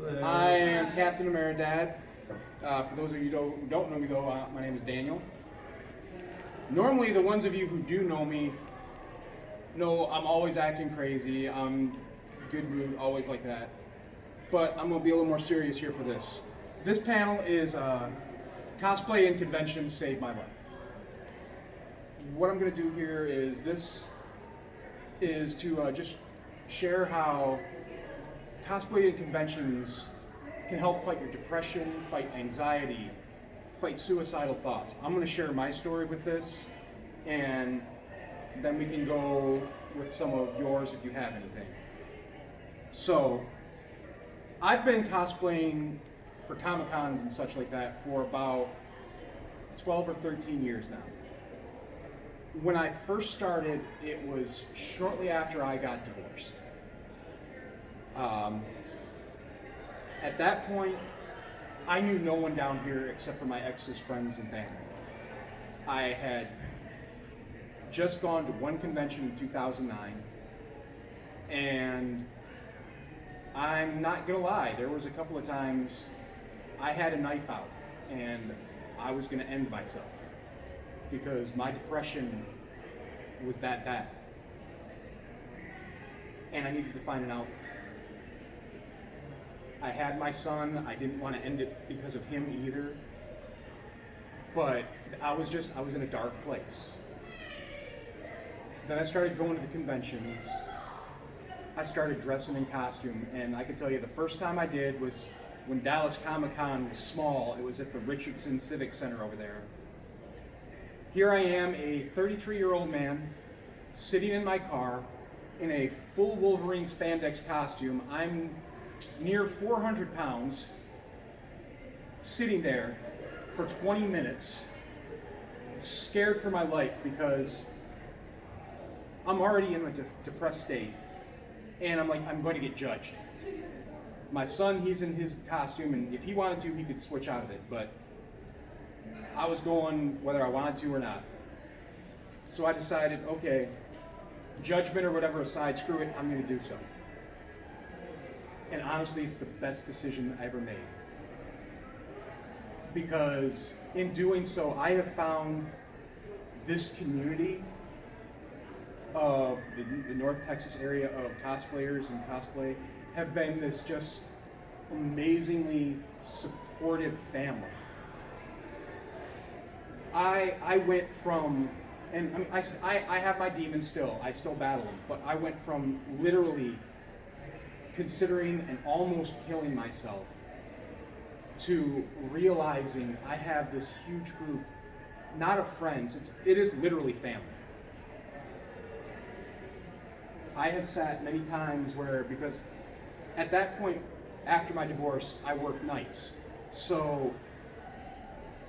Cosplay. I am Captain Ameridad. For those of you who don't know me though, my name is Daniel. Normally the ones of you who do know me know I'm always acting crazy, I'm good mood, always like that. But I'm going to be a little more serious here for this. This panel is Cosplay and Conventions Saved My Life. What I'm going to do here is to just share how cosplay and conventions can help fight your depression, fight anxiety, fight suicidal thoughts. I'm going to share my story with this, and then we can go with some of yours if you have anything. So, I've been cosplaying for Comic-Cons and such like that for about 12 or 13 years now. When I first started, it was shortly after I got divorced. At that point, I knew no one down here except for my ex's friends and family. I had just gone to one convention in 2009, and I'm not gonna lie, there was a couple of times I had a knife out and I was gonna end myself because my depression was that bad. And I needed to find an outlet. I had my son, I didn't want to end it because of him either, but I was in a dark place. Then I started going to the conventions. I started dressing in costume, and I can tell you the first time I did was when Dallas Comic-Con was small. It was at the Richardson Civic Center over there. Here I am, a 33-year-old man, sitting in my car in a full Wolverine spandex costume. I'm near 400 pounds, sitting there for 20 minutes, scared for my life because I'm already in a depressed state, and I'm like, I'm going to get judged. My son, he's in his costume, and if he wanted to, he could switch out of it, but I was going whether I wanted to or not. So I decided, okay, judgment or whatever aside, screw it, I'm going to do so. And honestly, it's the best decision I ever made. Because in doing so, I have found this community of the North Texas area of cosplayers and cosplay have been this just amazingly supportive family. I went from, and I mean, I have my demons still, I still battle them, but I went from literally considering and almost killing myself to realizing I have this huge group, not of friends, it is literally family. I have sat many times where, because at that point, after my divorce, I worked nights. So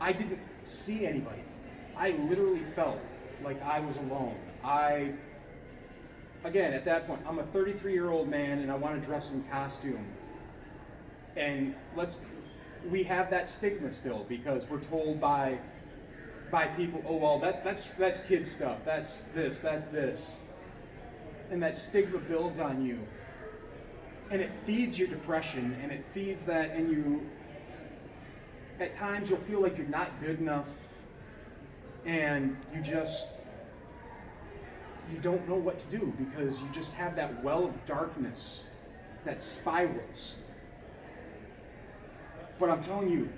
I didn't see anybody. I literally felt like I was alone. Again, at that point, I'm a 33-year-old man and I want to dress in costume. And we have that stigma still because we're told by people, oh well, that's kid stuff, that's this. And that stigma builds on you. And it feeds your depression, and it feeds that, and you, at times you'll feel like you're not good enough, and you don't know what to do because you just have that well of darkness that spirals. But I'm telling you,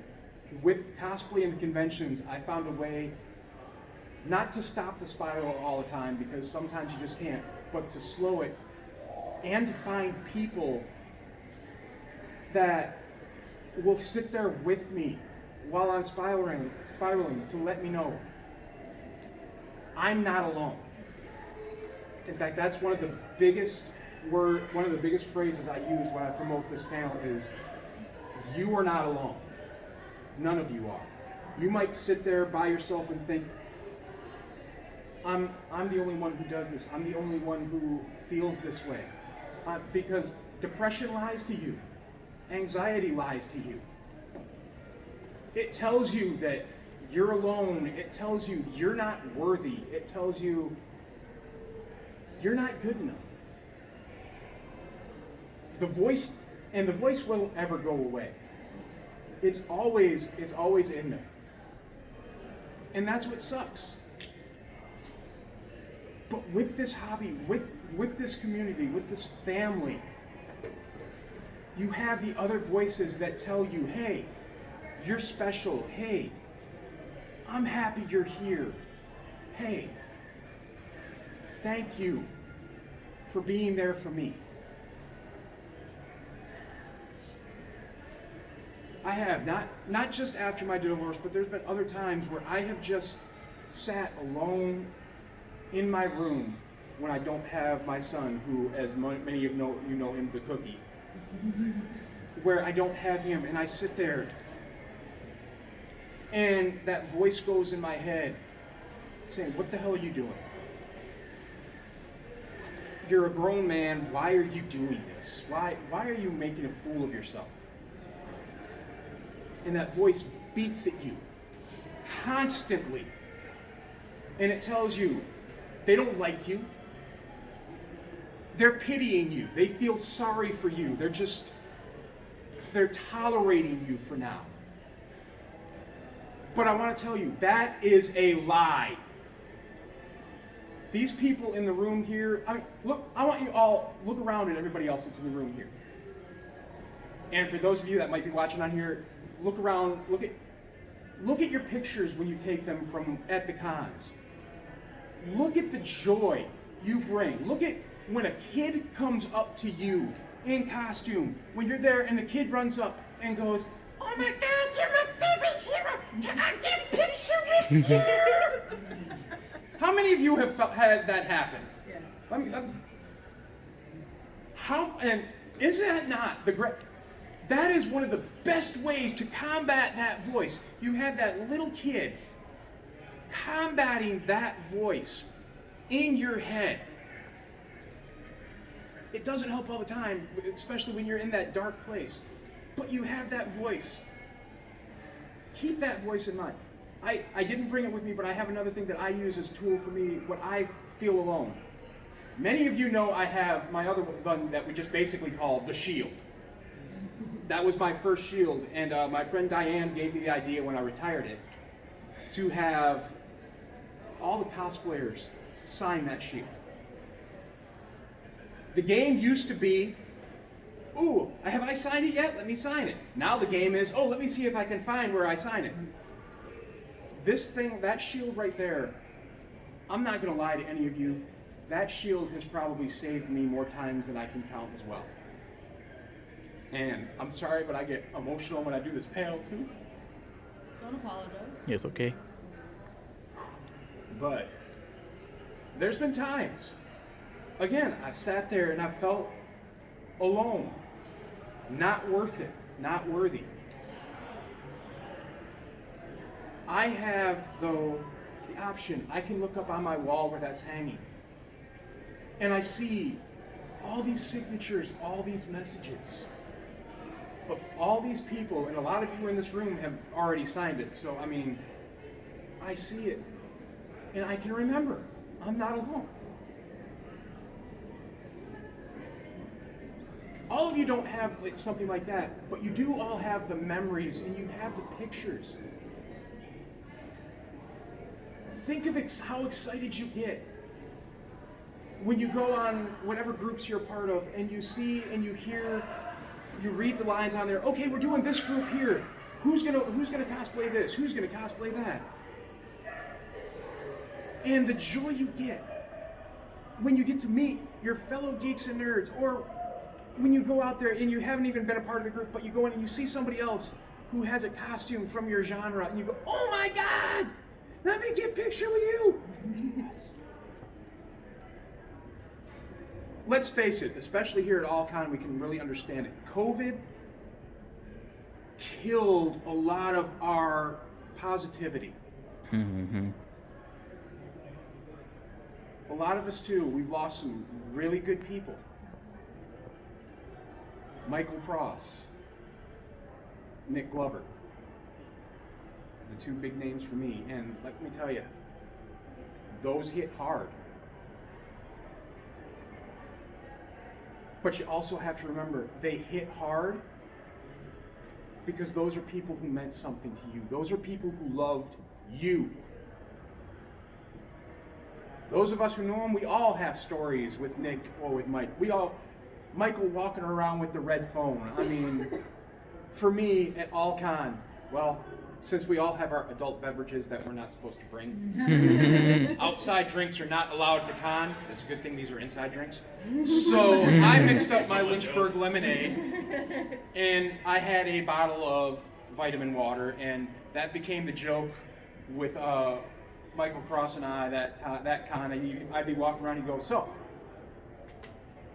with cosplay and the conventions, I found a way not to stop the spiral all the time because sometimes you just can't, but to slow it and to find people that will sit there with me while I'm spiraling to let me know I'm not alone. In fact, that's one of the biggest phrases I use when I promote this panel is, you are not alone. None of you are. You might sit there by yourself and think, I'm the only one who does this. I'm the only one who feels this way. Because depression lies to you. Anxiety lies to you. It tells you that you're alone. It tells you you're not worthy. It tells you you're not good enough. The voice And the voice won't ever go away. It's always in there. And that's what sucks. But with this hobby, with this community, with this family, you have the other voices that tell you, hey, you're special. Hey, I'm happy you're here. Hey, thank you for being there for me. I have, not just after my divorce, but there's been other times where I have just sat alone in my room when I don't have my son, who, as many of you know him, the cookie, where I don't have him, and I sit there, and that voice goes in my head saying, what the hell are you doing? You're a grown man, why are you doing this? Why are you making a fool of yourself? And that voice beats at you constantly. And it tells you they don't like you. They're pitying you. They feel sorry for you. They're tolerating you for now. But I want to tell you, that is a lie. These people in the room here, I want you all, look around at everybody else that's in the room here. And for those of you that might be watching on here, look around, look at your pictures when you take them at the cons. Look at the joy you bring. Look at when a kid comes up to you in costume, when you're there and the kid runs up and goes, oh my God, you're my favorite hero. Can I get a picture with you? How many of you have had that happen? Yes. And is that not the great? That is one of the best ways to combat that voice. You have that little kid combating that voice in your head. It doesn't help all the time, especially when you're in that dark place. But you have that voice. Keep that voice in mind. I didn't bring it with me, but I have another thing that I use as a tool for me when I feel alone. Many of you know I have my other one that we just basically call the shield. That was my first shield, and my friend Diane gave me the idea when I retired it to have all the cosplayers sign that shield. The game used to be, ooh, have I signed it yet? Let me sign it. Now the game is, oh, let me see if I can find where I sign it. This thing, that shield right there, I'm not going to lie to any of you, that shield has probably saved me more times than I can count as well. And I'm sorry, but I get emotional when I do this panel too. Don't apologize. It's okay. But there's been times, again, I've sat there and I've felt alone, not worth it, not worthy. I have, though, the option. I can look up on my wall where that's hanging, and I see all these signatures, all these messages of all these people, and a lot of you in this room have already signed it, so I mean, I see it, and I can remember, I'm not alone. All of you don't have something like that, but you do all have the memories, and you have the pictures. Think of how excited you get when you go on whatever groups you're a part of, and you see and you hear, you read the lines on there. Okay, we're doing this group here. Who's gonna cosplay this? Who's gonna cosplay that? And the joy you get when you get to meet your fellow geeks and nerds, or when you go out there and you haven't even been a part of the group, but you go in and you see somebody else who has a costume from your genre, and you go, oh my God, let me get a picture with you. Yes. Let's face it, especially here at AllCon, we can really understand it. COVID killed a lot of our positivity. Mm-hmm. A lot of us too, we've lost some really good people. Michael Cross, Nick Glover, the two big names for me, and let me tell you, those hit hard. But you also have to remember, they hit hard because those are people who meant something to you. Those are people who loved you. Those of us who know him, we all have stories with Nick or with Mike. Michael walking around with the red phone. I mean, for me, at all con, well, since we all have our adult beverages that we're not supposed to bring, outside drinks are not allowed at the con. It's a good thing these are inside drinks. So I mixed up my Lynchburg lemonade, and I had a bottle of vitamin water, and that became the joke with Michael Cross and I that con. And I'd be walking around and he'd go, "So,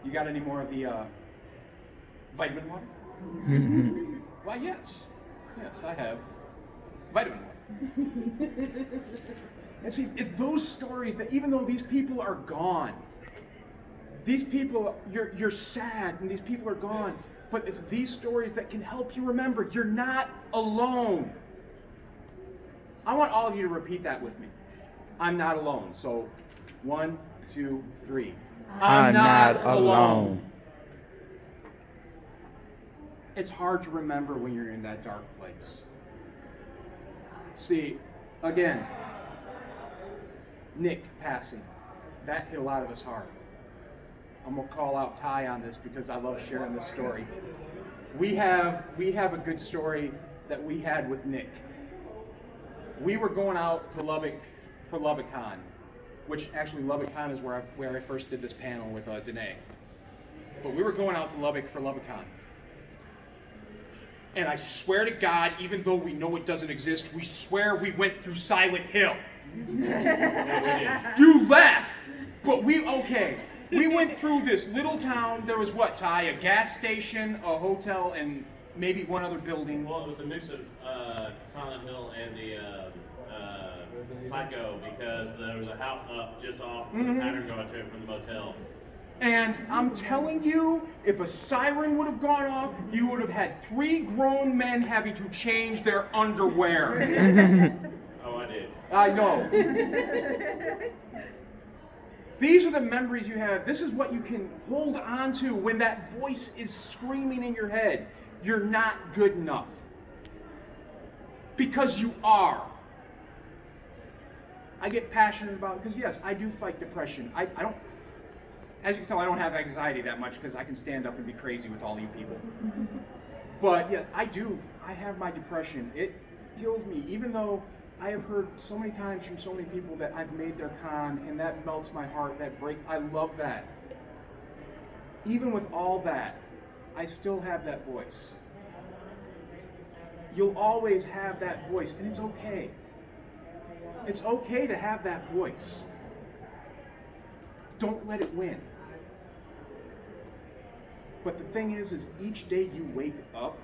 you got any more of the vitamin water?" Why, yes, I have vitamin water. And see, it's those stories that even though these people are gone, these people, you're sad and these people are gone, but it's these stories that can help you remember you're not alone. I want all of you to repeat that with me. I'm not alone. So, 1, 2, 3. I'm not alone. It's hard to remember when you're in that dark place. See, again, Nick passing. That hit a lot of us hard. I'm going to call out Ty on this because I love sharing this story. We have a good story that we had with Nick. We were going out to Lubbock for LubbockCon, which actually LubbockCon is where I first did this panel with Danae. But we were going out to Lubbock for LubbockCon. And I swear to God, even though we know it doesn't exist, we swear we went through Silent Hill. You laugh, but we went through this little town. There was what, Ty? A gas station, a hotel, and maybe one other building. Well, it was a mix of Silent Hill and the Psycho, because there was a house up just off the pattern guard from the motel. And I'm telling you, if a siren would have gone off, you would have had 3 grown men having to change their underwear. Oh, I did. I know. These are the memories you have. This is what you can hold on to when that voice is screaming in your head. You're not good enough. Because you are. I get passionate about it because, yes, I do fight depression. I don't, as you can tell, I don't have anxiety that much because I can stand up and be crazy with all you people. But, yeah, I do. I have my depression. It kills me, even though I have heard so many times from so many people that I've made their con, and that melts my heart, that breaks. I love that. Even with all that, I still have that voice. You'll always have that voice, and it's okay. It's okay to have that voice. Don't let it win. But the thing is each day you wake up,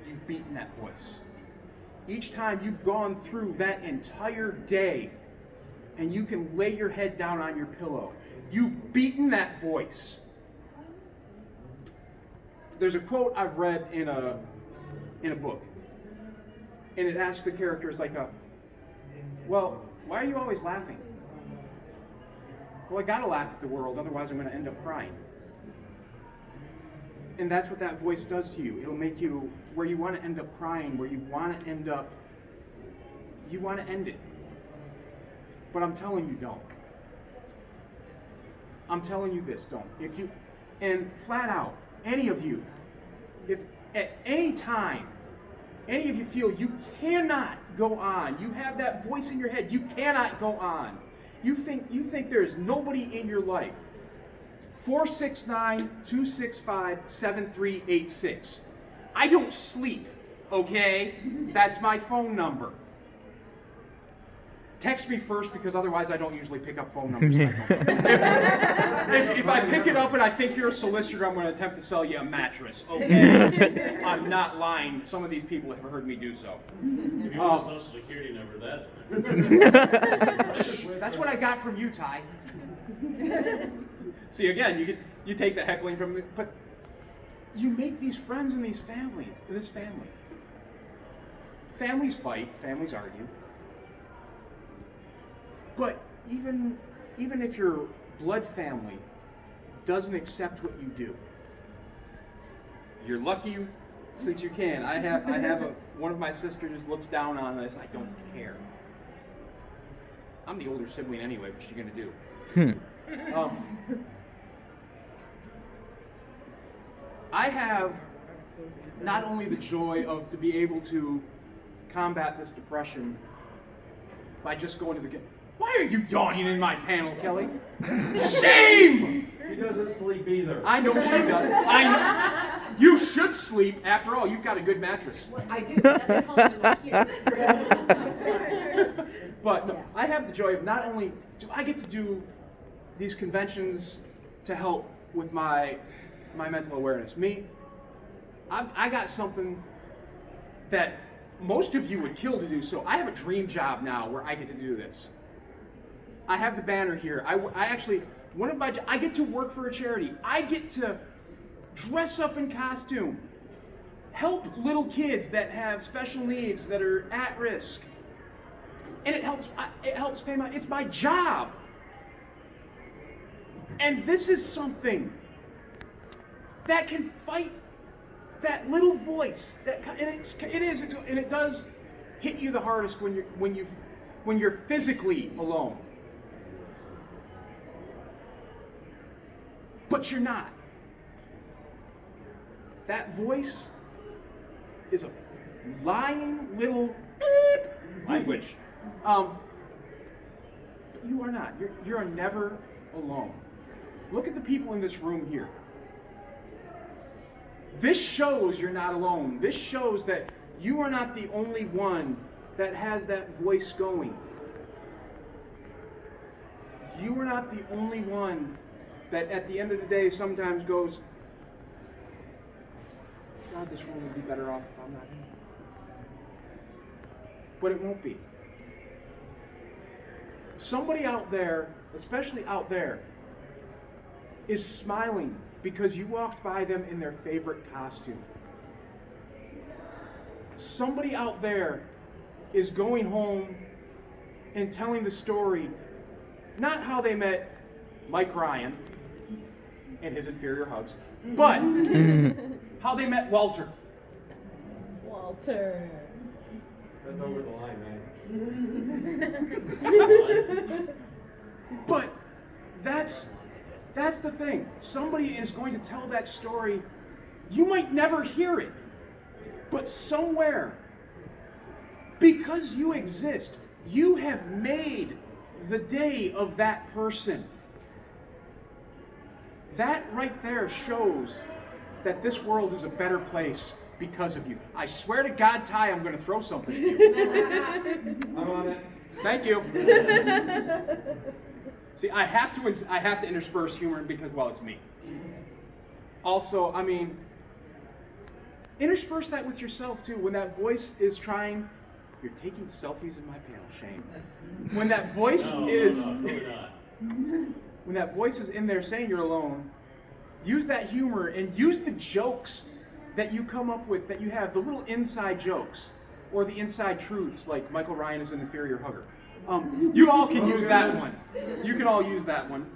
you've beaten that voice. Each time you've gone through that entire day, and you can lay your head down on your pillow, you've beaten that voice. There's a quote I've read in a book, and it asks the characters well, why are you always laughing? Well, I gotta laugh at the world, otherwise I'm gonna end up crying. And that's what that voice does to you. It'll make you where you want to end up crying, where you want to end up, you want to end it. But I'm telling you, don't. I'm telling you this, don't. If you, and flat out, any of you, if at any time, any of you feel you cannot go on, you have that voice in your head, you cannot go on, you think there is nobody in your life, 469-265-7386. I don't sleep, okay? That's my phone number. Text me first, because otherwise I don't usually pick up phone numbers. If I pick it up and I think you're a solicitor, I'm going to attempt to sell you a mattress, okay? I'm not lying. Some of these people have heard me do so. If you want a social security number, that's what I got from you, Ty. See, again, you take the heckling from me, but you make these friends in this family. Families fight, families argue. But even if your blood family doesn't accept what you do. You're lucky since you can. I have one of my sisters looks down on this. I don't care. I'm the older sibling anyway. What's she gonna do? I have not only the joy of to be able to combat this depression by just going to the game. Why are you yawning in my panel, Kelly? Shame! She doesn't sleep either. I know she does. I know. You should sleep. After all, you've got a good mattress. Well, I do. That's my kids. But no, I have the joy of not only do I get to do these conventions to help with my mental awareness. I got something that most of you would kill to do. So I have a dream job now where I get to do this. I have the banner here. I actually, I get to work for a charity. I get to dress up in costume, help little kids that have special needs that are at risk. And it helps pay it's my job. And this is something that can fight that little voice and it does hit you the hardest when you're physically alone. But you're not. That voice is a lying little beep language. But you are not. You're never alone. Look at the people in this room here. This shows you're not alone. This shows that you are not the only one that has that voice going. You are not the only one that at the end of the day sometimes goes, God, this world would be better off if I'm not here. But it won't be. Somebody out there, especially out there, is smiling because you walked by them in their favorite costume. Somebody out there is going home and telling the story, not how they met Mike Ryan and his inferior hugs, but how they met Walter. Walter. That's over the line, man. But that's the thing. Somebody is going to tell that story. You might never hear it, but somewhere, because you exist, you have made the day of that person. That right there shows that this world is a better place because of you. I swear to God, Ty, I'm going to throw something at you. I'm on it. Thank you. See, I have to intersperse humor because, well, it's me. Also, I mean, intersperse that with yourself too. When that voice is trying, you're taking selfies in my panel. Shame. When that voice when that voice is in there saying you're alone, use that humor and use the jokes that you come up with, that you have, the little inside jokes or the inside truths, like Michael Ryan is an inferior hugger. You all can use that one. You can all use that one.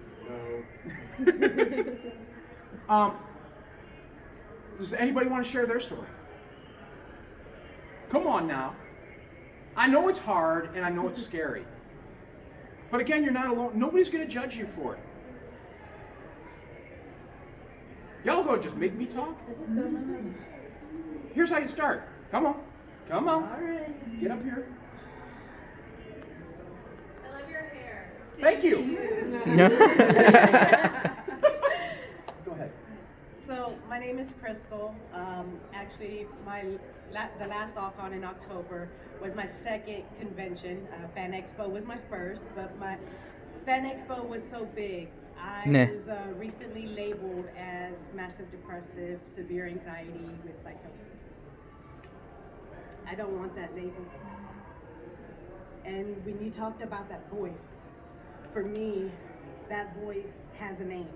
No. Does anybody want to share their story? Come on now. I know it's hard and I know it's scary. But again, you're not alone. Nobody's going to judge you for it. Y'all go just make me talk. I just don't know. Here's how you start. Come on. Come on. All right. Get up here. I love your hair. Thank you. Go ahead. So my name is Crystal. Actually, the last All-Con in October was my second convention. Fan Expo was my first, but my Fan Expo was so big. I was recently labeled as massive depressive, severe anxiety with psychosis. I don't want that label. And when you talked about that voice, for me, that voice has a name.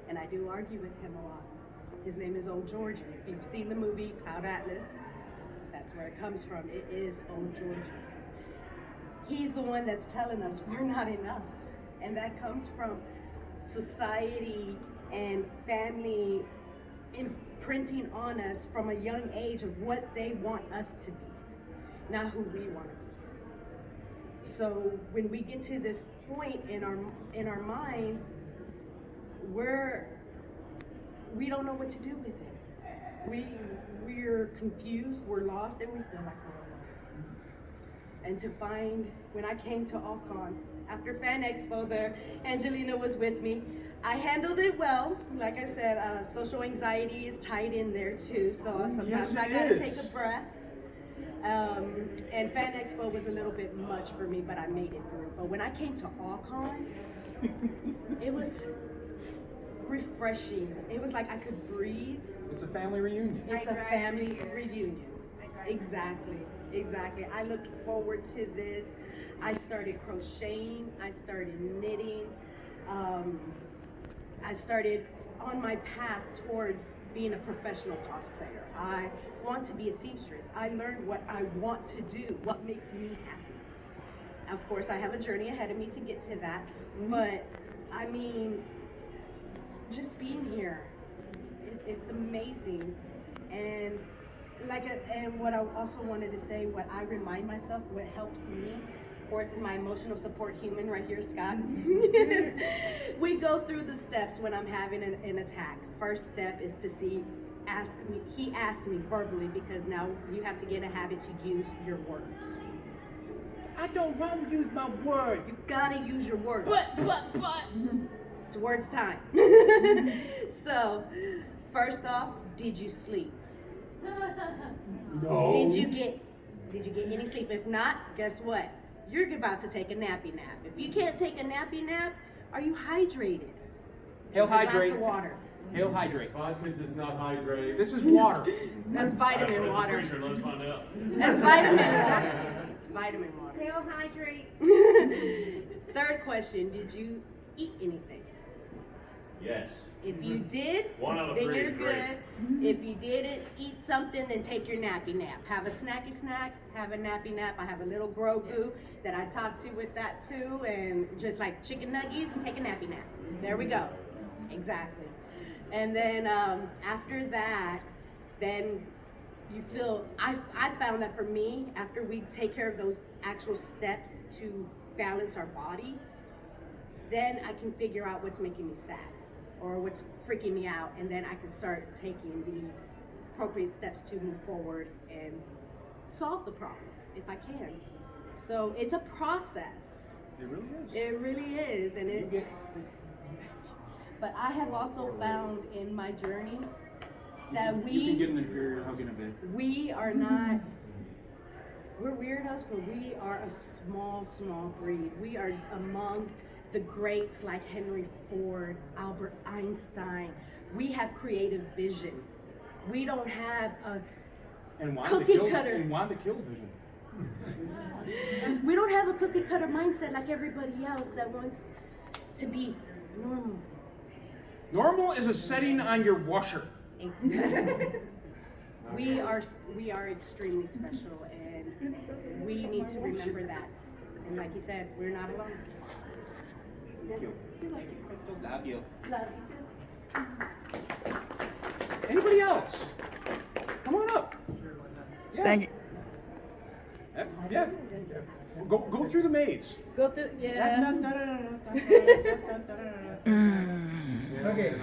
And I do argue with him a lot. His name is Old Georgie. If you've seen the movie Cloud Atlas, that's where it comes from. It is Old Georgie. He's the one that's telling us we're not enough. And that comes from society and family imprinting on us from a young age of what they want us to be, not who we want to be. So when we get to this point in our minds, we don't know what to do with it. We're confused, we're lost, and we feel like we're alone. And to find, when I came to Alcon, after Fan Expo there, Angelina was with me. I handled it well. Like I said, social anxiety is tied in there too, so sometimes Yes, I it gotta is. take a breath. And Fan Expo was a little bit much for me, but I made it through. But when I came to Alcon, it was refreshing. It was like I could breathe. It's a family reunion. It's a family reunion. Exactly. I looked forward to this. I started crocheting. I started knitting. I started on my path towards being a professional cosplayer. I want to be a seamstress. I learned what I want to do, what makes me happy. Of course, I have a journey ahead of me to get to that, but I mean, just being here, it's amazing. And and what I also wanted to say, what I remind myself, what helps me, of course, is my emotional support human right here, Scott. We go through the steps when I'm having an attack. First step is to he asked me verbally, because now you have to get a habit to use your words. I don't want to use my word. You gotta use your words. But. It's words time. So, first off, did you sleep? No. Did you get any sleep? If not, guess what? You're about to take a nappy nap. If you can't take a nappy nap, are you hydrated? Hail A glass hydrate. of water. Hail hydrate. Vodka does not hydrate. This is water. That's vitamin Put it water. in the freezer, let's find out. That's vitamin water. It's vitamin water. Hail hydrate. Third question, did you eat anything? Yes. If you did, One out of then three you're is great. good. If you didn't, eat something, then take your nappy nap. Have a snacky snack, have a nappy nap. I have a little Grogu that I talk to with that too, and just like chicken nuggies and take a nappy nap. There we go. Exactly. And then after that, then you feel, I found that for me, after we take care of those actual steps to balance our body, then I can figure out what's making me sad or what's freaking me out, and then I can start taking the appropriate steps to move forward and solve the problem if I can. So it's a process. It really is. It really is, and You get- but I have also found in my journey that you can get an inferior hug in a bit. we are not, we're weirdos, but we are a small breed. We are among the greats like Henry Ford, Albert Einstein. We have creative vision. We don't have a And why cookie the kill? cutter. And why the kill vision? We don't have a cookie cutter mindset like everybody else that wants to be normal. Normal is a setting on your washer. Exactly. We are extremely special, and we need to remember that. And like you said, we're not alone. Thank you. Love you. Love you too. Anybody else? Come on up. Yeah. Thank you. Yeah. Go through the maze. Go through, yeah. Okay.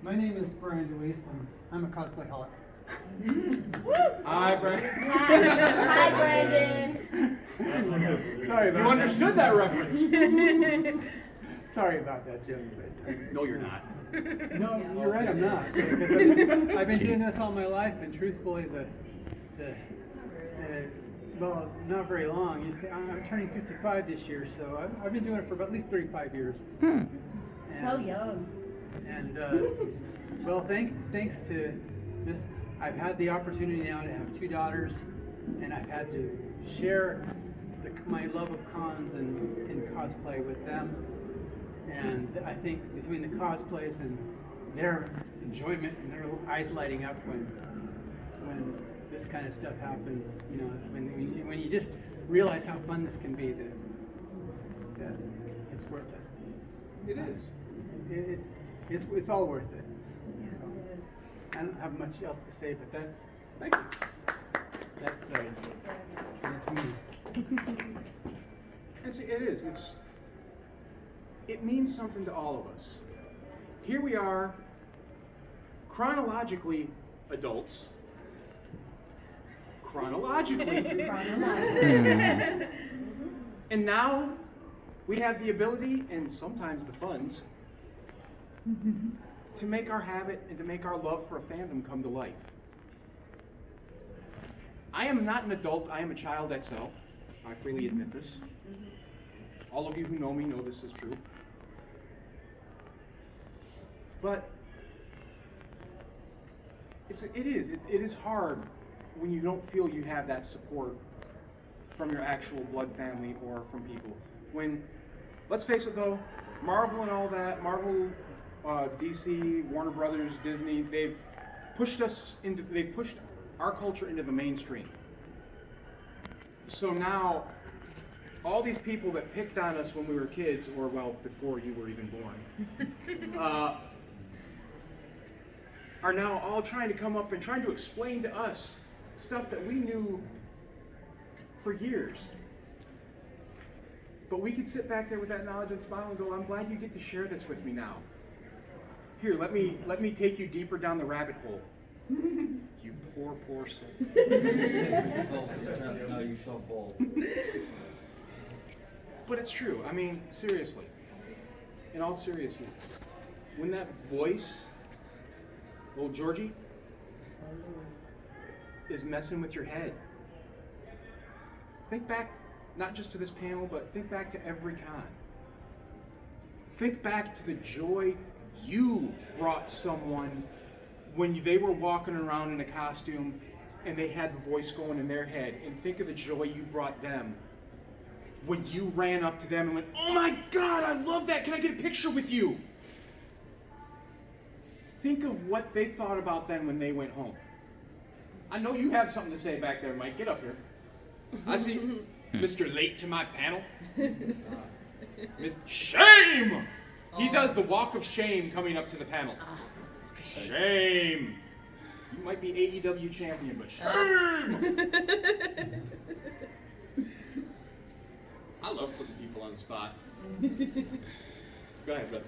My name is Brian DeWeese, and I'm a cosplay holic. Hi, Brandon. Hi, Brandon. Sorry about You understood that reference. Sorry about that, Jim. No, you're not. No, you're right, I'm not. Because I've been doing this all my life, and truthfully, well, not very long. You see, I'm turning 55 this year, so I've been doing it for about at least 35 years. So And- young. And well, thanks to this, I've had the opportunity now to have 2 daughters, and I've had to share my love of cons and cosplay with them. And I think between the cosplays and their enjoyment and their eyes lighting up when this kind of stuff happens, you know, when you just realize how fun this can be, that it's worth it. It is. It's all worth it. So, I don't have much else to say, but Thank you. that's me. It is. It means something to all of us. Here we are, chronologically adults. And now we have the ability and sometimes the funds to make our habit and to make our love for a fandom come to life. I am not an adult, I am a child XL. I freely admit this. All of you who know me know this is true. But it is hard when you don't feel you have that support from your actual blood family or from people. When, let's face it though, Marvel and all that, Marvel, DC, Warner Brothers, Disney, they've pushed our culture into the mainstream. So now, all these people that picked on us when we were kids, or well, before you were even born, are now all trying to come up and trying to explain to us stuff that we knew for years. But we could sit back there with that knowledge and smile and go, I'm glad you get to share this with me now. Here, let me take you deeper down the rabbit hole. You poor soul. No, you shall fall. But it's true. I mean, seriously. In all seriousness, when that voice, old Georgie, is messing with your head, think back not just to this panel, but think back to every con. Think back to the joy you brought someone when they were walking around in a costume and they had the voice going in their head, and think of the joy you brought them when you ran up to them and went, oh my God, I love that, can I get a picture with you? Think of what they thought about then when they went home. I know you have something to say back there, Mike, get up here. I see Mr. Late to my panel. Shame! He does the walk of shame coming up to the panel. Shame! You might be AEW champion, but shame! I love putting people on the spot. Go ahead, brother.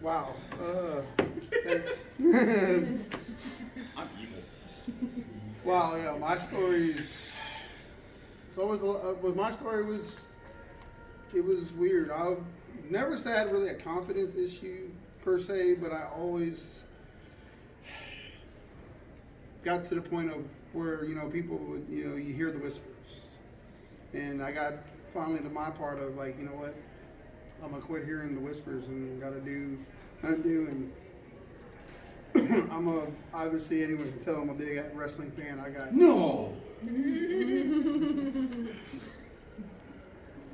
Wow. Thanks. I'm evil. Wow. Yeah. My stories. It's always with my story it was weird. I've never said really a confidence issue per se, but I always got to the point of where people would you hear the whispers, and I got finally to my part of like, you know what, I'm gonna quit hearing the whispers and gotta undo and obviously anyone can tell I'm a big wrestling fan.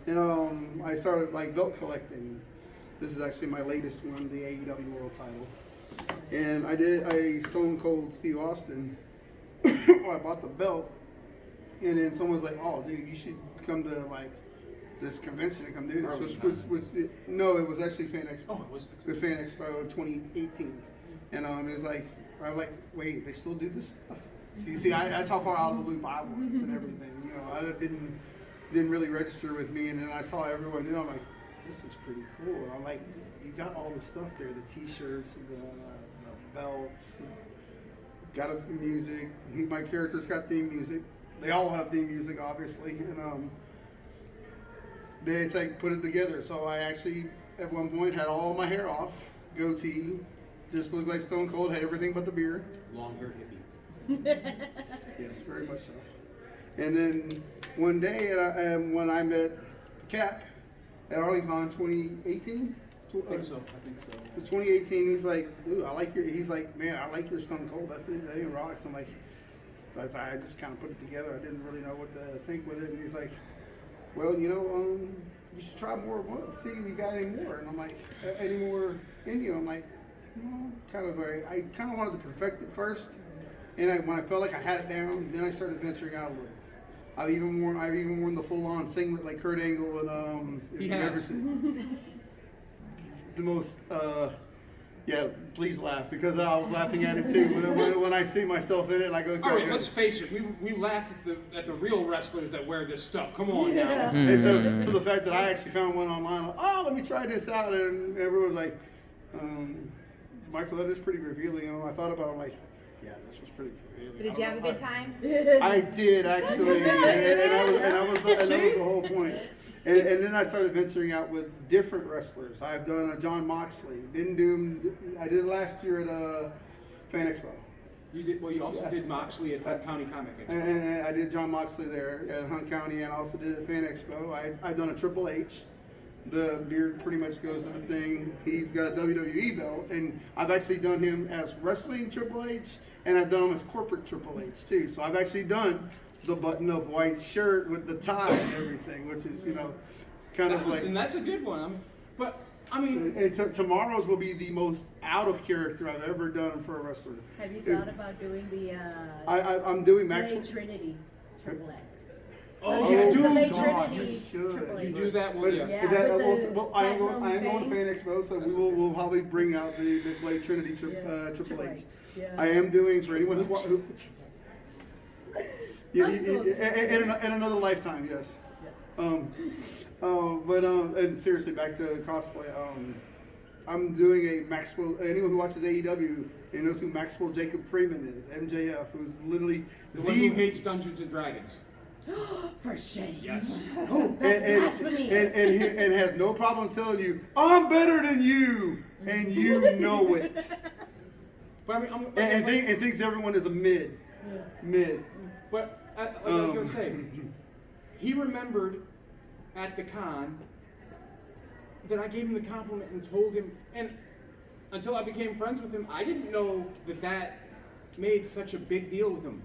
And I started like belt collecting. This is actually my latest one, the AEW World Title. And I did a Stone Cold Steve Austin. I bought the belt, and then someone's like, "Oh, dude, you should come to like this convention and come do this." No, it was actually Fan Expo. Oh, it was. It was Fan Expo 2018, and it was like, I'm like, wait, they still do this stuff? See, that's how far out of the loop I was and everything. I didn't really register with me, and then I saw everyone. I'm like, this looks pretty cool. And I'm like, you got all the stuff there, the T-shirts, the belts. Got a music. My characters got theme music. They all have theme music, obviously, and they put it together. So I actually, at one point, had all my hair off, goatee, just looked like Stone Cold, had everything but the beard. Long-haired hippie. Yes, very much so. And then one day, when I met Cap at Arlington 2018. I think so. 2018, he's like, dude, he's like, man, I like your Stone Cold. That rocks. I'm like, I just kind of put it together. I didn't really know what to think with it. And he's like, well, you should try more. See if you got any more. And I'm like, any more in you? I'm like, no, I kind of wanted to perfect it first. And when I felt like I had it down, then I started venturing out a little. I've even worn the full-on singlet like Kurt Angle and He has. the most. Yeah, please laugh because I was laughing at it too. When I see myself in it, and I go. All right, let's face it. We laugh at the real wrestlers that wear this stuff. Come on now. And so the fact that I actually found one online, like, oh, let me try this out, and everyone was like, Michael, that is pretty revealing. And I thought about it, I'm like, yeah, this was pretty revealing. But did you have a good time? I did actually, and that was the whole point. And then I started venturing out with different wrestlers. I've done a John Moxley. Didn't do him. I did it last year at Fan Expo. You did well. You also did Moxley at Hunt County Comic Expo. And I did John Moxley there at Hunt County, and I also did it at Fan Expo. I've done a Triple H. The beard pretty much goes to the thing. He's got a WWE belt, and I've actually done him as wrestling Triple H, and I've done him as corporate Triple H too. So I've actually done the button-up white shirt with the tie and everything, which is, kind of like. And that's a good one. But I mean, and tomorrow's will be the most out of character I've ever done for a wrestler. Have you thought about doing the I'm doing Maxwell. Blade Trinity Triple X? oh yeah, the dude. Blade gosh, Trinity you should. Triple H. You do that one, yeah. Yeah, That, with the well, I am going to Fan veins. Expo, so we'll probably bring out the Blade Trinity Triple Triple H. H, yeah. I am doing for anyone who in another lifetime, yes. And seriously, back to cosplay. I'm doing a Maxwell. Anyone who watches AEW, knows who Maxwell Jacob Freeman is. MJF, who's literally The one who hates Dungeons and Dragons. For shame. Yes. That's blasphemy. and has no problem telling you, I'm better than you, and you know it. But I mean, And thinks everyone is a mid. But like I was gonna say, he remembered at the con that I gave him the compliment and told him, and until I became friends with him, I didn't know that made such a big deal with him.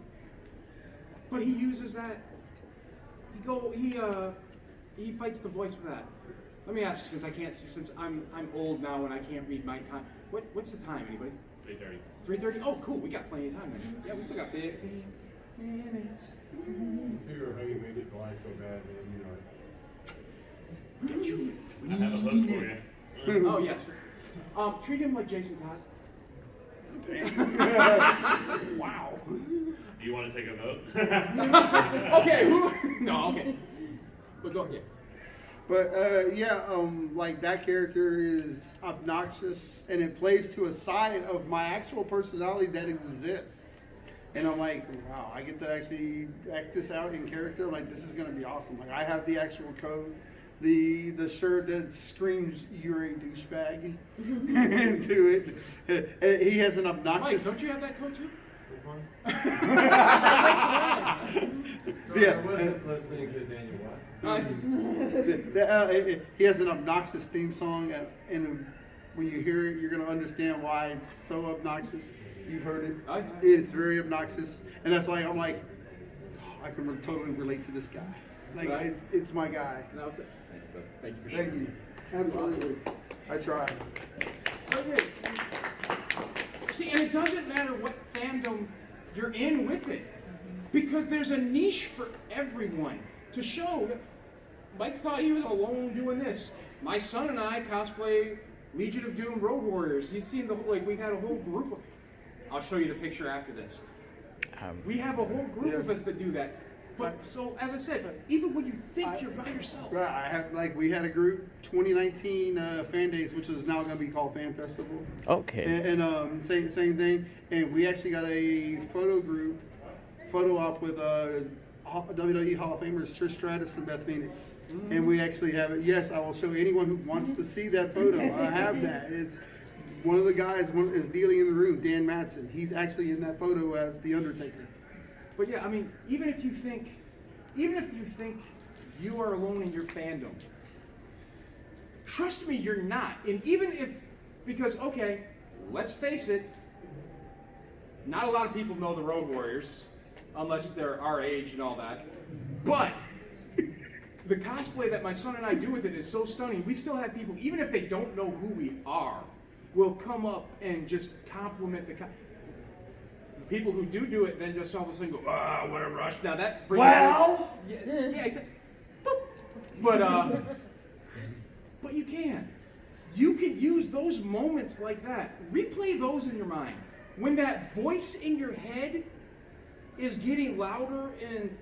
But he uses that. He fights the voice with that. Let me ask, since I'm old now and I can't read my time. What's the time, anybody? 3:30. 3:30. Oh, cool. We got plenty of time then. Yeah, we still got 15 minutes. You're how you made it life go bad, man. Got you for 3 I have a hook for you. Oh yes. Treat him like Jason Todd. Wow. Do you want to take a vote? Okay. No. Okay. But go ahead. But like that character is obnoxious, and it plays to a side of my actual personality that exists. And I'm like, wow, I get to actually act this out in character. I'm like, this is gonna be awesome. Like I have the actual code, the shirt that screams "You're a douchebag" into it. And he has an obnoxious. Mike, don't you have that coat too? Yeah. Listening to Daniel Watt. He has an obnoxious theme song, and when you hear it, you're going to understand why it's so obnoxious. You've heard it. It's very obnoxious, and that's why I'm like, I can totally relate to this guy. Like, Right. it's my guy. And that was it. Thank you for Thank you. Absolutely. I tried. It is. See, and it doesn't matter what fandom you're in with it, because there's a niche for everyone to show. Mike thought he was alone doing this. My son and I cosplay Legion of Doom Road Warriors. He's seen we had a whole group of. I'll show you the picture after this. We have a whole group of us that do that. But so, as I said, even when you think you're by yourself. Right, we had a group, 2019 Fan Days, which is now going to be called Fan Festival. Okay. And same thing. And we actually got a photo op with WWE Hall of Famers Trish Stratus and Beth Phoenix. And we actually have it. Yes, I will show anyone who wants to see that photo. I have that. It's one of the guys is dealing in the room, Dan Matson. He's actually in that photo as The Undertaker. But yeah, I mean, even if you think you are alone in your fandom, trust me, you're not. And because okay, let's face it, not a lot of people know the Road Warriors, unless they're our age and all that. But the cosplay that my son and I do with it is so stunning. We still have people, even if they don't know who we are, will come up and just compliment the people who do it, then just all of a sudden go, what a rush. Now that brings yeah, exactly. But you can. You could use those moments like that. Replay those in your mind. When that voice in your head is getting louder and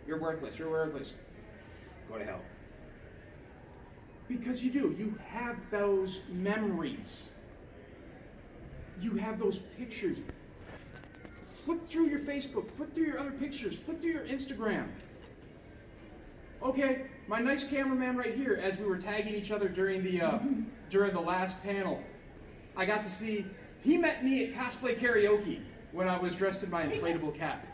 you're worthless, go to hell. Because you do. You have those memories. You have those pictures. Flip through your Facebook, flip through your other pictures, flip through your Instagram. Okay, my nice cameraman right here, as we were tagging each other during the last panel, I got to see, he met me at Cosplay Karaoke when I was dressed in my inflatable cap.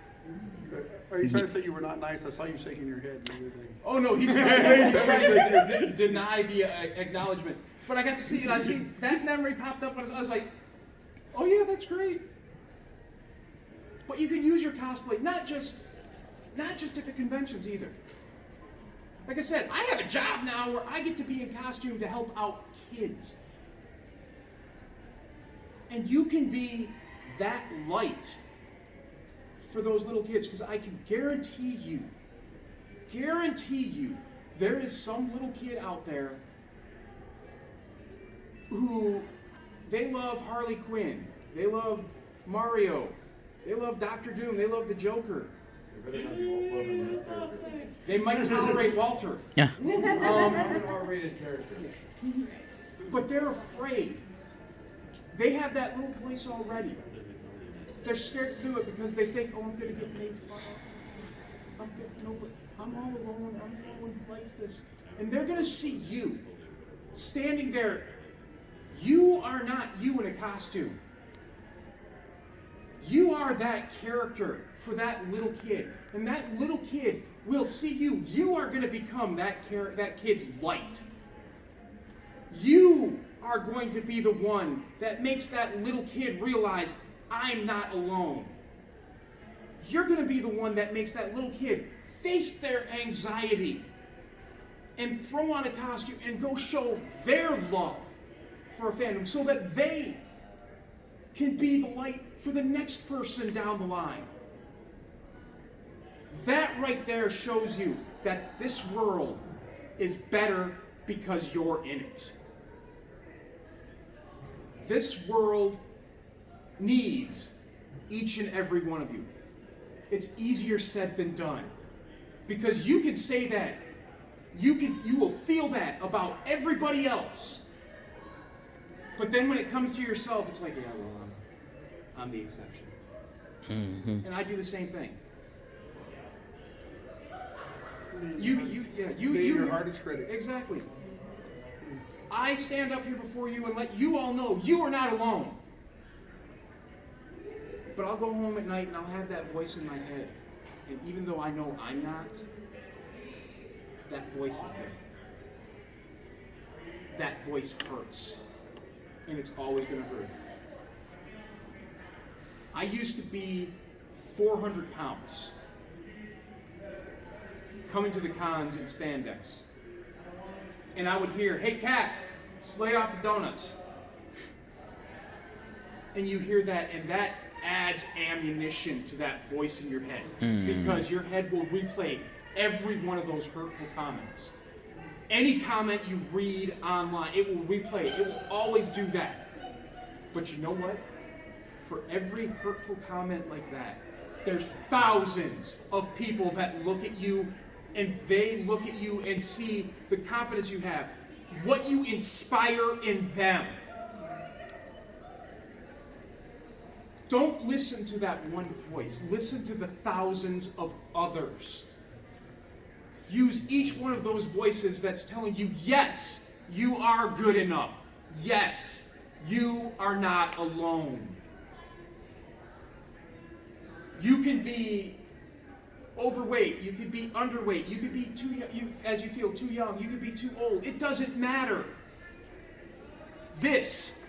Are you trying to say you were not nice? I saw you shaking your head and everything. Oh no, he's trying to deny the acknowledgement. But I got to see it. I see that memory popped up, and I was like, oh yeah, that's great. But you can use your cosplay not just at the conventions either. Like I said, I have a job now where I get to be in costume to help out kids. And you can be that light for those little kids, because I can guarantee you, there is some little kid out there who, they love Harley Quinn, they love Mario, they love Dr. Doom, they love the Joker. They might tolerate Walter. Yeah. I'm an R-rated character. But they're afraid. They have that little voice already. They're scared to do it because they think, oh, I'm going to get made fun of. I'm all alone. I'm the only one who likes this. And they're going to see you standing there. You are not you in a costume. You are that character for that little kid. And that little kid will see you. You are going to become that kid's light. You are going to be the one that makes that little kid realize, I'm not alone. You're going to be the one that makes that little kid face their anxiety and throw on a costume and go show their love for a fandom so that they can be the light for the next person down the line. That right there shows you that this world is better because you're in it. This world needs each and every one of you. It's easier said than done. Because you can say that. You will feel that about everybody else. But then when it comes to yourself, it's like, yeah, well, I'm the exception. Mm-hmm. And I do the same thing. Be your hardest critic. Exactly. I stand up here before you and let you all know you are not alone. But I'll go home at night and I'll have that voice in my head. And even though I know I'm not, that voice is there. That voice hurts. And it's always going to hurt. I used to be 400 pounds. Coming to the cons in spandex. And I would hear, hey Cat, lay off the donuts. And you hear that, and that adds ammunition to that voice in your head. Because your head will replay every one of those hurtful comments. Any comment you read online, it will replay it. It will always do that. But you know what? For every hurtful comment like that, there's thousands of people that look at you, and they look at you and see the confidence you have, what you inspire in them. Don't listen to that one voice. Listen to the thousands of others. Use each one of those voices that's telling you, yes, you are good enough. Yes, you are not alone. You can be overweight. You could be underweight. You could be too young, as you feel too young. You could be too old. It doesn't matter. This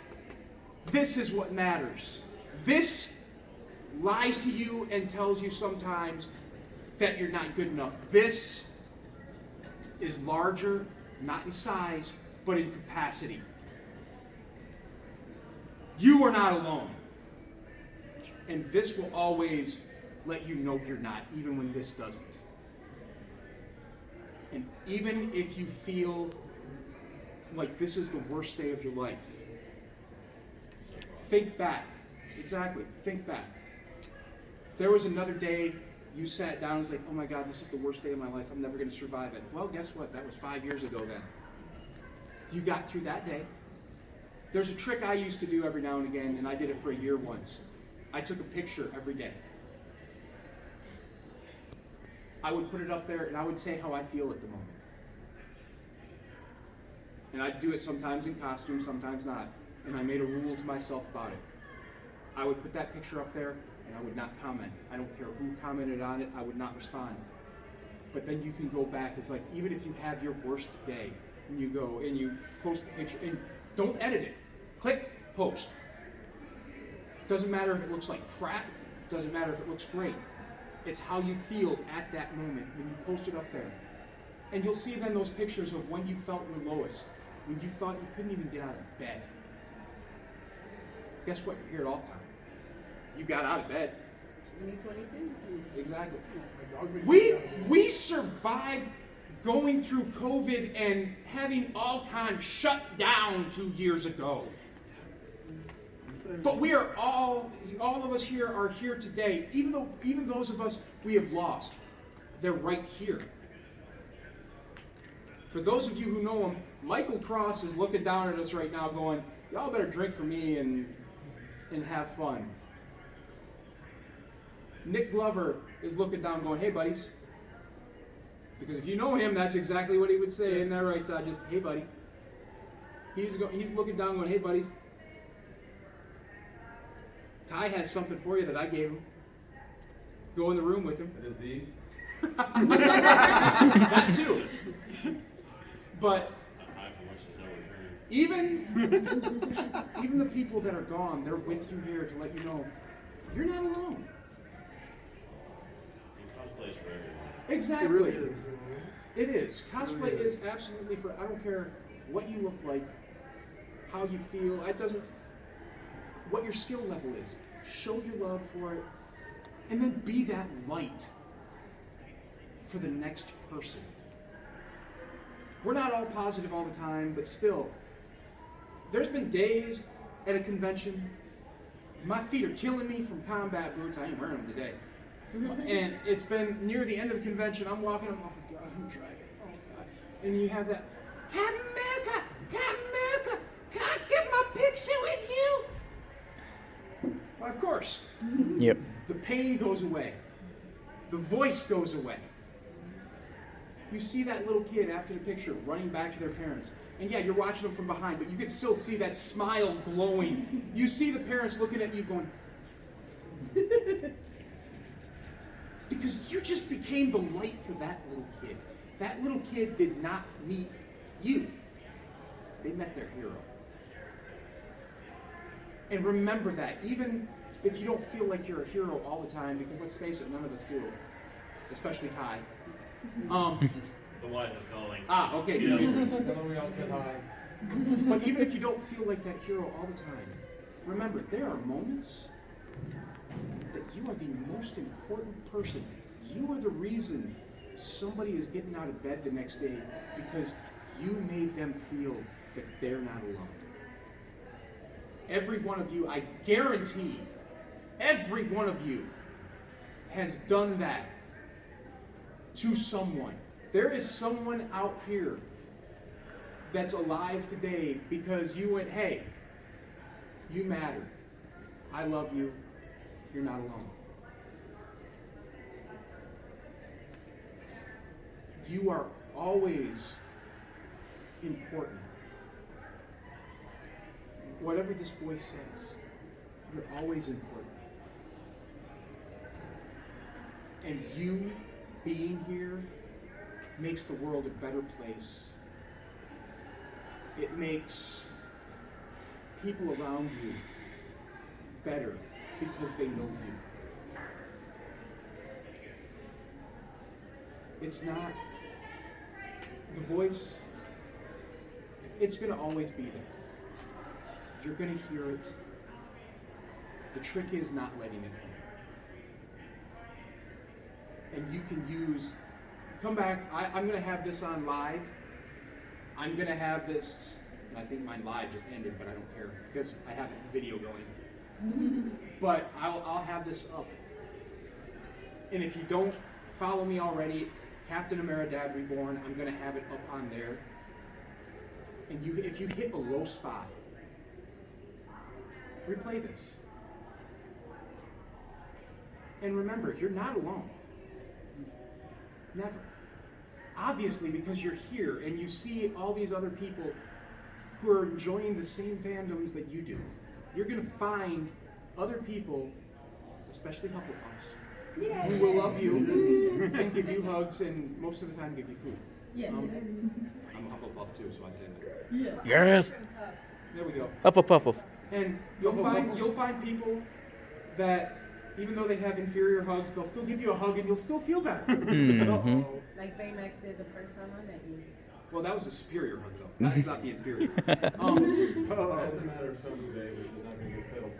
is what matters. This lies to you and tells you sometimes that you're not good enough. This is larger, not in size, but in capacity. You are not alone. And this will always let you know you're not, even when this doesn't. And even if you feel like this is the worst day of your life. Think back. Exactly. Think back. There was another day you sat down and was like, oh my God, this is the worst day of my life. I'm never going to survive it. Well, guess what? That was 5 years ago then. You got through that day. There's a trick I used to do every now and again, and I did it for a year once. I took a picture every day. I would put it up there, and I would say how I feel at the moment. And I'd do it sometimes in costume, sometimes not. And I made a rule to myself about it. I would put that picture up there, and I would not comment. I don't care who commented on it, I would not respond. But then you can go back, it's like, even if you have your worst day, and you go and you post the picture, and don't edit it. Click, post. Doesn't matter if it looks like crap, doesn't matter if it looks great. It's how you feel at that moment when you post it up there. And you'll see then those pictures of when you felt your lowest, when you thought you couldn't even get out of bed. Guess what? You're here at all time. You got out of bed. 2022. Exactly. My dog We survived going through COVID and having Alcon shut down 2 years ago. But we are all of us here are here today. Even those of us we have lost, they're right here. For those of you who know him, Michael Cross is looking down at us right now going, y'all better drink for me and have fun. Nick Glover is looking down going, hey buddies. Because if you know him, that's exactly what he would say. Isn't that right, Todd? Just, hey buddy. He's looking down going, hey buddies. Ty has something for you that I gave him. Go in the room with him. A disease? That too. But I for which is no return. even the people that are gone, they're with you here to let you know you're not alone. And cosplay is for everyone. Exactly. It really is. It is. Cosplay really is absolutely for. I don't care what you look like, how you feel. It doesn't. What your skill level is. Show your love for it, and then be that light for the next person. We're not all positive all the time, but still, there's been days at a convention, my feet are killing me from combat boots. I ain't wearing them today. And it's been near the end of the convention, I'm walking, oh my God, I'm trying, oh God. And you have that, Captain America, can I get my picture with you? Well, of course. Yep. The pain goes away. The voice goes away. You see that little kid after the picture running back to their parents. And yeah, you're watching them from behind, but you can still see that smile glowing. You see the parents looking at you going, because you just became the light for that little kid. That little kid did not meet you. They met their hero. And remember that, even if you don't feel like you're a hero all the time, because let's face it, none of us do, especially Ty. The wife is calling. Okay. Yeah. Tell her we all said hi. But even if you don't feel like that hero all the time, remember, there are moments that you are the most important person. You are the reason somebody is getting out of bed the next day because you made them feel that they're not alone. Every one of you, I guarantee, every one of you has done that to someone. There is someone out here that's alive today because you went, hey, you matter. I love you. You're not alone. You are always important. Whatever this voice says, you're always important. And you being here makes the world a better place. It makes people around you better because they know you. It's not the voice, it's going to always be there. You're going to hear it. The trick is not letting it in. And you can use, come back, I'm going to have this on live. I'm gonna have this, and I think my live just ended, but I don't care because I have the video going. But I'll have this up. And if you don't follow me already, Captain America Reborn, I'm gonna have it up on there. And if you hit a low spot, replay this. And remember, you're not alone. Never. Obviously, because you're here and you see all these other people who are enjoying the same fandoms that you do. You're going to find other people, especially Hufflepuffs, who will love you and give you hugs and most of the time give you food. Yes. I'm a Hufflepuff too, so I say that. Yes. There we go. Hufflepuff. And you'll find people that even though they have inferior hugs, they'll still give you a hug and you'll still feel better. Mm-hmm. Like Baymax did the first time I met you. Well, that was a superior hug though. That's not the inferior. That's a matter of someday, which is not going to get settled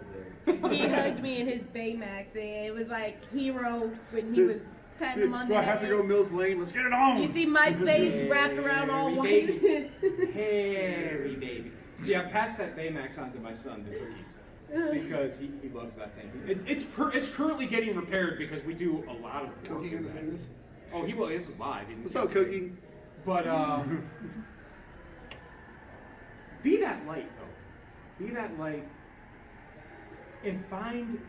today. He hugged me in his Baymax, and it was like hero when he was patting him on Do the I have to head. go Mills Lane? Let's get it on. You see my face wrapped around all white. Hairy baby. See, I've passed that Baymax on to my son, the Cookie, because he loves that thing. It's currently getting repaired because we do a lot of work. Cookie in gonna that. say this? Oh, he will. This is live. What's up, Cookie? But be that light, though. Be that light, and find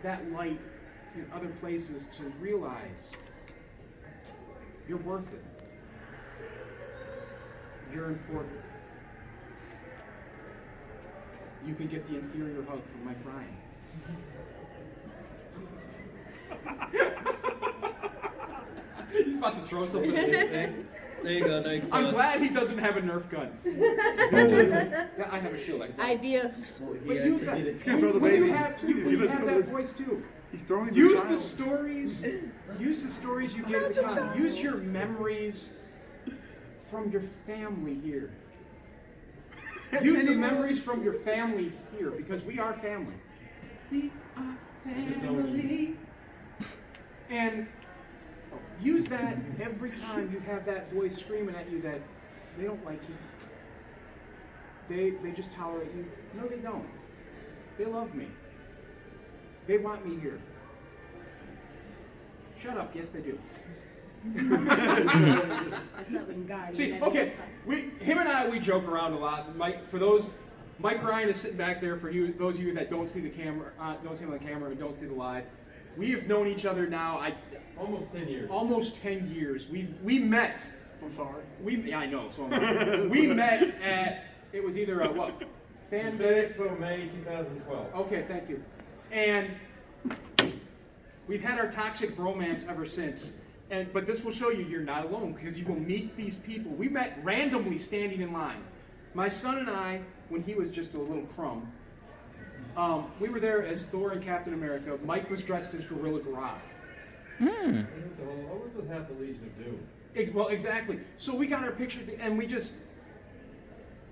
that light in other places to realize you're worth it. You're important. You can get the inferior hug from Mike Ryan. He's about to throw something. There you go. There you go. I'm glad he doesn't have a Nerf gun. Yeah, I have a shield like that. Ideas. But use that. He's gonna throw the When you baby. have, He's when you gonna have throw that the- voice too. He's throwing the Use child. the stories. Use the stories you get. With time. Use your memories from your family here. Use the memories from your family here because we are family. We are family. And use that every time you have that voice screaming at you that they don't like you. They just tolerate you. No, they don't. They love me. They want me here. Shut up. Yes, they do. That's not when God. See, okay, him and I, we joke around a lot. Mike Ryan is sitting back there for you. Those of you that don't see the camera, don't see him on the camera, and don't see the live. We have known each other now. Almost 10 years. Almost 10 years. We met. I'm sorry. Yeah, I know. So we met at. It was either a what? Fan Day. Expo May 2012. Okay, thank you. And we've had our toxic bromance ever since. But this will show you you're not alone because you will meet these people. We met randomly standing in line. My son and I, when he was just a little crumb, we were there as Thor and Captain America. Mike was dressed as Gorilla Grodd. What was with half the Legion of Doom? Well, exactly. So we got our picture and we just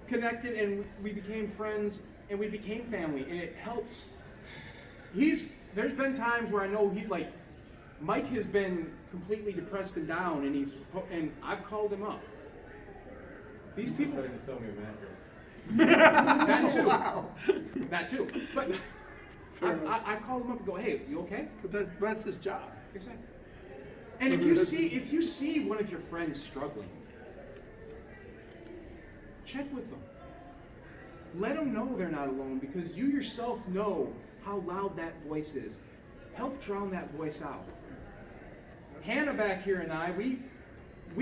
connected and we became friends and we became family. And it helps. There's been times where I know he's like, Mike has been completely depressed and down, and I've called him up. These people. Trying to sell me a mattress. That too. Wow. That too. But I call him up and go, "Hey, you okay?" But that's his job. Exactly. And if you see one of your friends struggling, check with them. Let them know they're not alone because you yourself know how loud that voice is. Help drown that voice out. Hannah back here and I, we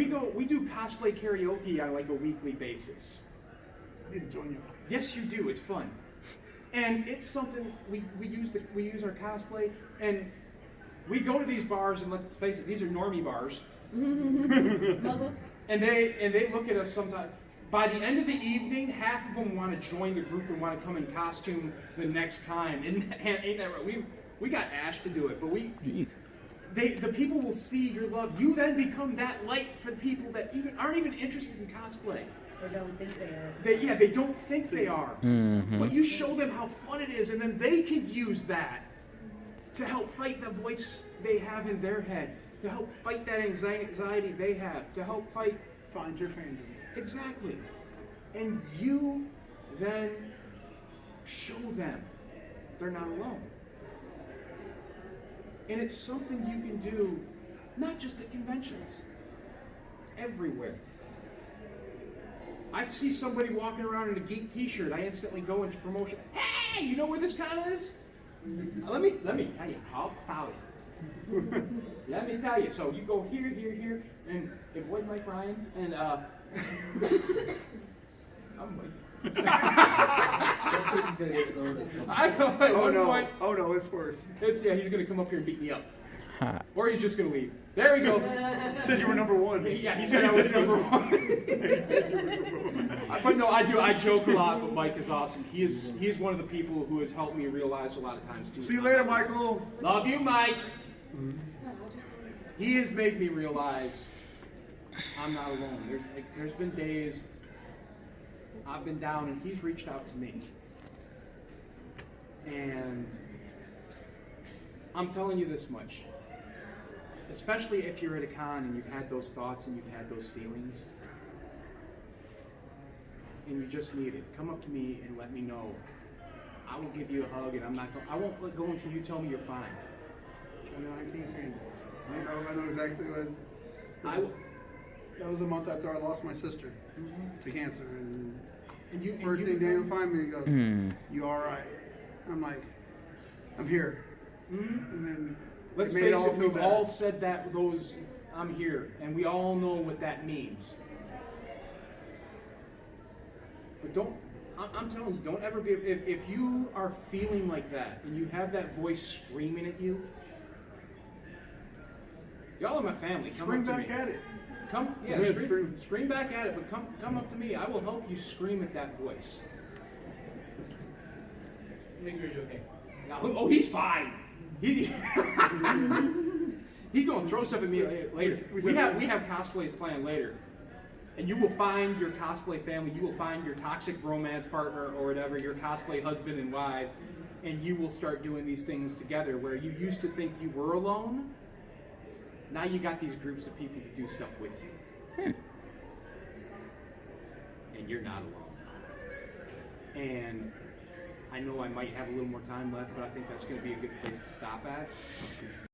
do cosplay karaoke on like a weekly basis. I need to join you. Yes, you do. It's fun, and it's something we use our cosplay, and we go to these bars, and let's face it, these are normie bars, Muggles. and they look at us sometimes. By the end of the evening, half of them want to join the group and want to come in costume the next time. And ain't that right? We got Ash to do it, but the people will see your love. You then become that light for the people that aren't even interested in cosplay. Or don't think they are. They don't think they are. Mm-hmm. But you show them how fun it is, and then they can use that to help fight the voice they have in their head, to help fight that anxiety they have, to help fight. Find your fandom. Exactly. And you then show them they're not alone. And it's something you can do not just at conventions, everywhere. I see somebody walking around in a geek t-shirt, I instantly go into promotion. Hey, you know where this con is? Let me tell you all about it. Let me tell you. So you go here, here, here, and avoid Mike Ryan, and I'm Mike. I know. At Oh one no! point, Oh no! It's worse. he's gonna come up here and beat me up, Ha. or he's just gonna leave. There we go. You said you were number one. Yeah, he said I was number one. But no, I joke a lot, but Mike is awesome. He's one of the people who has helped me realize a lot of times too. See you later, Michael. Love you, Mike. He has made me realize I'm not alone. There's been days I've been down and he's reached out to me. And I'm telling you this much. Especially if you're at a con and you've had those thoughts and you've had those feelings. And you just need it. Come up to me and let me know. I will give you a hug and I won't let go until you tell me you're fine. I know 19 fanboys. I know exactly what. That was a month after I lost my sister to cancer, and first thing Daniel find me, he goes, "You all right?" I'm like, "I'm here." And then let's it made face it, feel we've better. all said that. I'm here, and we all know what that means. But I'm telling you, don't ever be. If you are feeling like that and you have that voice screaming at you. Y'all are my family. Come Scream up to back me. at it. Come, Yeah, scream back at it, but come up to me. I will help you scream at that voice. Make sure you're okay. Now, he's fine. He's gonna throw stuff at me later. We have cosplays planned later, and you will find your cosplay family. You will find your toxic romance partner or whatever, your cosplay husband and wife, and you will start doing these things together. Where you used to think you were alone. Now you got these groups of people to do stuff with you. And you're not alone. And I know I might have a little more time left, but I think that's going to be a good place to stop at.